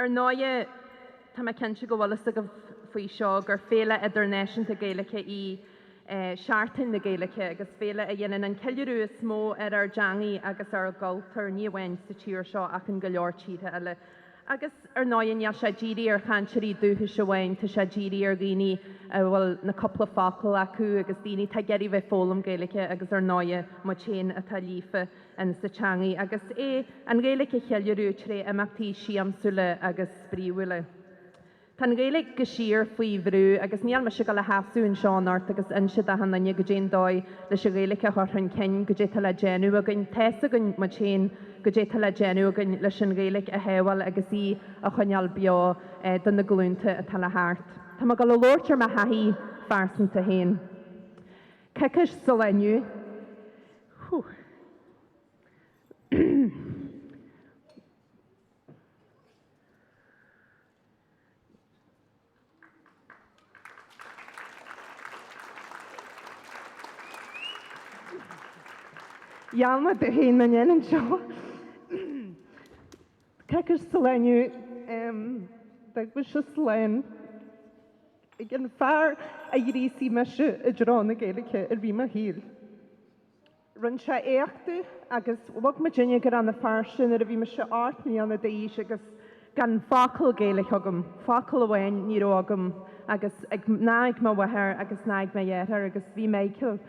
náide tá cinse go bhlas a go faoi seo gur féle idirnáisiúnta Gaeilge í Seachtain na Gaeilge agus féle a dhéanaan an ceiliúrú is mó ar deangaí agus ar galtar níomhhain sa tíir seo ach an go leor tíre eile. Agus náin ja sé ddíri ar chanseí dútha sehain tá sé ddíri ar ghaoine bhfuil na coppla facail acu agus daoine tá geirí bheith fólam Gaeilge agus ar náide má chéin atá lífa an sa teangaí agus an Gaeilge cheiliúrú tré amachtaí siamsúla agus spríomhúla. Tá Gaeilge go sír faoi bhrú agus níl me se go le hasú an seánart agus inse a hanna go dé dóid leis a Gaeilge chuthann cin go dé le déanú a gin teasa gon má chéin go dé le déanú gan leis an Gaeilge a héhil agus í a chuneal beo don na glúnta a tal a háart. Tá go le lóirtear me haí farsanta héin. Cecas sa leniu. Ialma de héin na nnéan seo. Cecas sa leniu ag bu se sléin ag an fear a dhríí meise i drán na Gaeilge ar bhí mar híl. Run se éachta agus bhag me déine gur an na fearsin ar a bhí me se áitní anna daois agus gan facail Gaeilge agam, facail amhain ní agam agus ag náid má bhathir agus náid má dhéithir agus bhí méiciil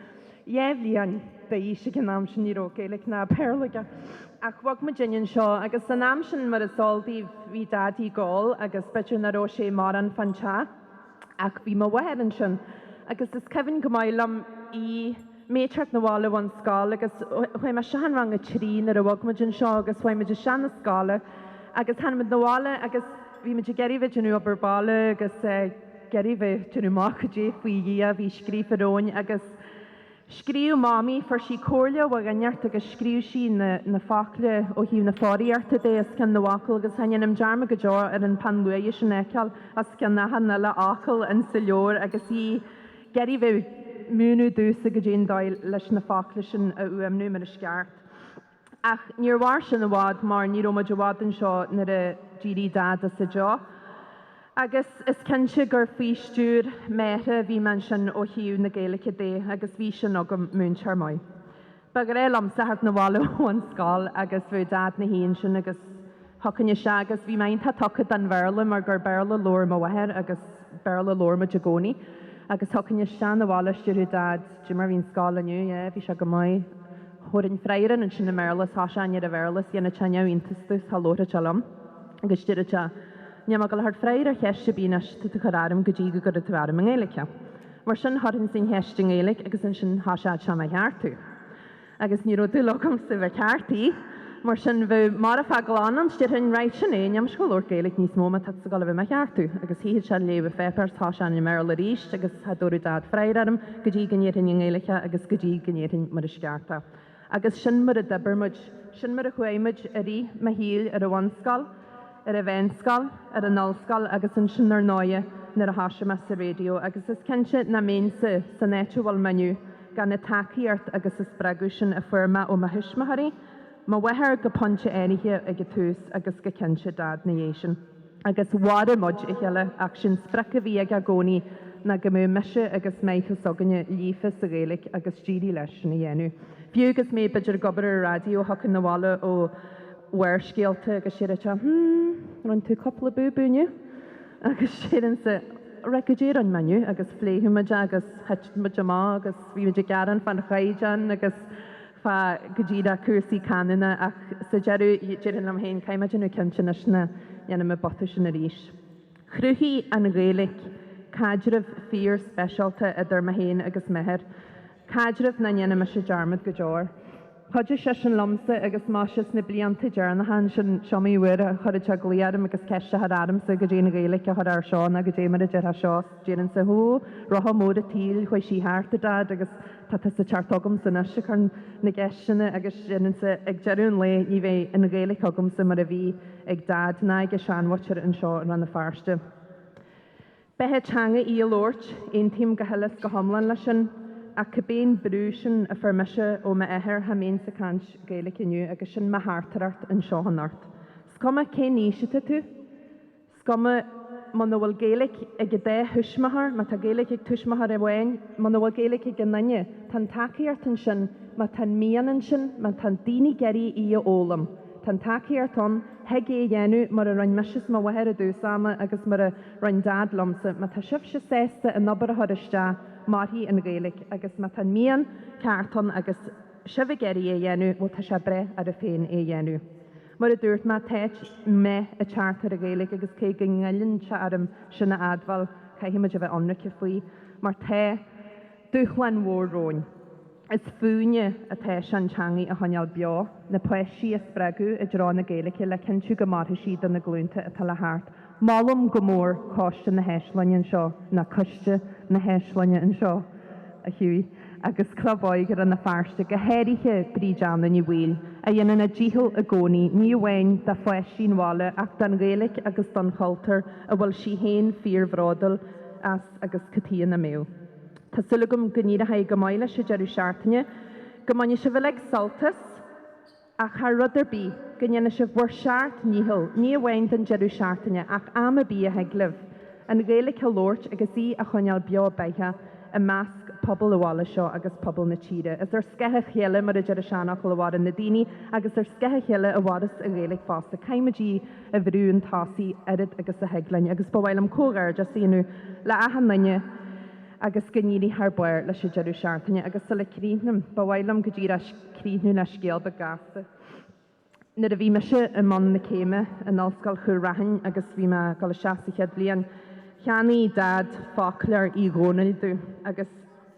Éhlíonn daois gan am sin ní Gaeilge ná perlaige. Ach bhag me déine seo agus an am sin mar a soldaí bhí dadí gáil agus beidir naró sé mar an fantá ach bhí má bhathir sin agus is cehann go mailam í métreach na bhála bhain scáil agus chuim me sean rang a trí ar a bhag me sin seo agus chuim me sean na scála agus hanmid na bhála agus bhí me geirí bheith denú obair bála agus geirí bheith denú má go dé faoi dhí a bhí scríomh aróin agus scríú mámi for sí cóirle bh ganneart agus scríú sí na fácle ó hiú na fáíarta dé as cin na bhacail agus hain am dearrma go deor ar an panluaí sin éceal as cin na hanna le ácail an sa leor agus í geirí bheith múnú dúsa go dé dáil leis na fácle sin a uamnú mar a sceart. Ach níor bhhar sin na bhád mar ní róma de bhád an seo nar a ddírí dad a sa deo. Agus is cinse gur faoistúr méthe bhí man sin ó hiú na Gaeilge dé agus bhí sin agam múntear mai. Ba gur élam sahat na bhála óin scáil agus bhú dad na híon sin agus thucanne se agus bhí maon tá tucad an bhéla mar gur béla lór má bhathir agus béla lór ma degóní agus thucanne se na bhála stúrú dad dú mar bhín scáil aniu bhí se go mai thuirinn freiran an sin na mélas há sean ar a bhélas dhéanana tenne intastas hallóra telam agus tíirete Níam go hart freiir a cheiste bíneiste tu chorám go dtí go gur a tuarm an Gaeilge. Mar sin thuann sin heiste Gaeilge agus an sin hásead se cheartú. Agus ní dú lecham sa bheith ceartaí, mar sin bheith mar a feagán an stíirn réit sin éam scoúir Gaeilge níos mó tá sa go bheith cheartú, agus híad se léh fépers tá se an mar le ríist agus hadúú dad freiram go dtí gnéirn Gaeilge agus go dtí gnéirn mar is cearta. Agus sin mar a debermuid, sin mar a chuéimiid a rí me híl ar a bhanscal, ar a bhénscal, ar a nalscal agus an sin ar náide nar a háise me sa réo, agus is cinse na ménsa san éitehil menu gan na takeíart agus is breú sin a firma ó mahismathaí, má bhaithir go ponte éirithe ag go túús agus go cinse dad na dhé sin. Agus bháda mud i cheile ach sin sprecha bhí ag a gcónaí na go mú meise agus méchas aganne lífa sa Gaeilge agus ddírí leis na dhéanú. Bhiúgus mé beidir gobar a radio hachan na bhála ó Oscailt agus siad run tú coppla búbúne agus sian sa recadéir an menu agus phléhuimeide agus heitmuide má agus bhíimeide garan fan chaidan agus fa godíad a cuasaí canna ach sa dearú déan am héin caiimiidirú cinna sna dhéanam bota sin a ríis. Chruthí an Gaeilge cadrih fíor speisialta idir ma héin agus meheir, cadrih na dhéanam se dearmad go deor. Páidir sé sin lomsa agus máis na blianta dearna han sin seomíhuiir a chuid te gliaadm agus ceiste adam sa go dé na Gaeilge a chud ar seán a go dé mar a dear seo déan sa hú roth mód a tíl chuid sí háart a dad agus tá sa teartagam san se chun na gceisina agus sin sa ag dearún le ní bheith in na Gaeilge agam sa mar a bhí ag dad ná ag seanhair an seo an na Feirste. Bethe teanga í lóirt aon tíim go heilas go thomlan lei sin a cabbéin brúsin a fermeise ó me éthir ha mén sa cant Gaeilge inniu agus sin ma háartarart an seo an ort. Scoma cé níisiite tú Scama man bhfuil Gaeilge ag dé thuismahar, má tá Gaeilge ag tuismahar a bhhain, man bhfuil Gaeilge ag nanne, tan takeíart an sin, má tan mianan sin, má tan daoine geirí í a ólam. Tan takeíart an, heag é dhéanú mar a roinn misis má bhair a dúsama agus mar a roinn dad lomsa, má tá sibh se sésta an nabar a thuiriste marthaí an Gaeilge, agus má tan mian ceartan agus sibh geirí é dhéanú, bhil tá se bre ar a féin é dhéanú. Mar a dúirt má téit me a chartar a Gaeilge agus cé gangallinn se arm sinna adbhal caiimiid a bheith anracha faoi, mar té dúchlan mhór róin. Is fúne a téis an teangaí a thainneal beo, na poisí a spreagú a drá na Gaeilge le cinú go martha siad an na glúnta a tal a háart. Málam go mór cáiste na héislainean seo, na coiste na héislainean an seo a hiúi, agus clubáiger an na Feirste go héirithe brídeanna ní bhil, a dhéanana na ddíthil a gcónaí ní bhhain de foiisín bhála ach don Gaeilge agus don Chultar a bhfuil si héin fíorhródal as agus catíon na méu. Tá sulagum gníirithe go maiile se dearú Seachtaine, go maine se bhfuil ag soltas a cha rudidir bí, go dhéana se bhór seart níhil, ní bhhain den dearú Seachtaine ach am a bí a heaglah. An Gaeilge lóirt agus í a chuineal beo beithe a measc pobl bhála seo agus pobl na tíre. Is ar scethe chéile mar a dearú seanach le bhád na daoine agus ar scethe chéile a bhádas a Gaeilge fásta. Caiimidí a bhrú an tásaí arid agus a heaglainn, agus ba bhfuil am cógar just íonú le ahannaine agus gníirí haar buir leis dearú Seachtaine agus sa le críhnam, ba bhhailm go dtír críhnú na scéal ba gasta. Na a bhí meise i man na céime an Oscailt chuair Rann agus bhí me go le 60 bliain. Cheannaí dad fáclair í gcónaidú agus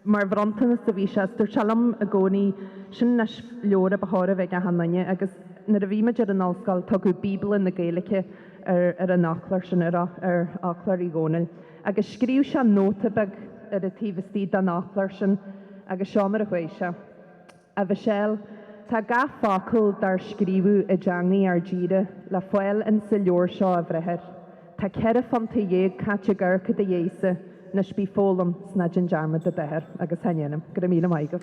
mar bhrontanas a bhí se dúir sealam a gcónaí sin na leor a bethóra bheith a hannaine agus na a bhí meidir an Oscailt tá go Bíbla na Gaeilge ar an nachlair sin ar achlar í gcónail. Agus scríú se nóta beg ar a tíhistí den nachlair sin agus seomar a chuéise. A bheit séil, tá ga fácail dar scríbú a deangaí ar díre le foiil an sa leor seo a bhreithir. Tá ceir a fanta dhéag caite ggurcha de dhéasa na spí fólam sna gin dearmad a dheir agus hanéanam. Go míle maigah.